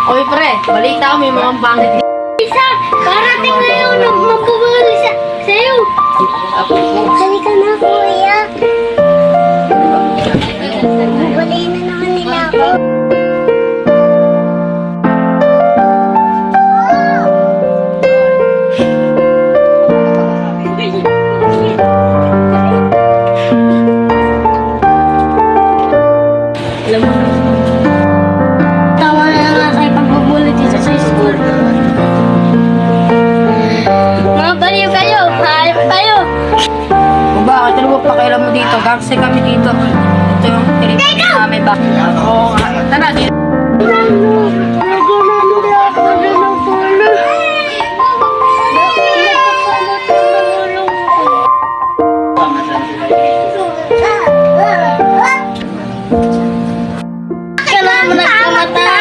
Oy pre, balita ko may mga pangit. Isa, parating na yun na mapubuhay sa'yo. Halika na, kuya. Bubuli na naman nila ako. Alam mo, Tawa na nga kayo pagbubuli dito sa school. Mga baliw kayo, hayop kayo. kung bakit ano ba pakialam mo dito? Kasi kami dito. Ito yung tinitira namin ba? Oo nga. Tara, dito. Kailangan mo nagkamata.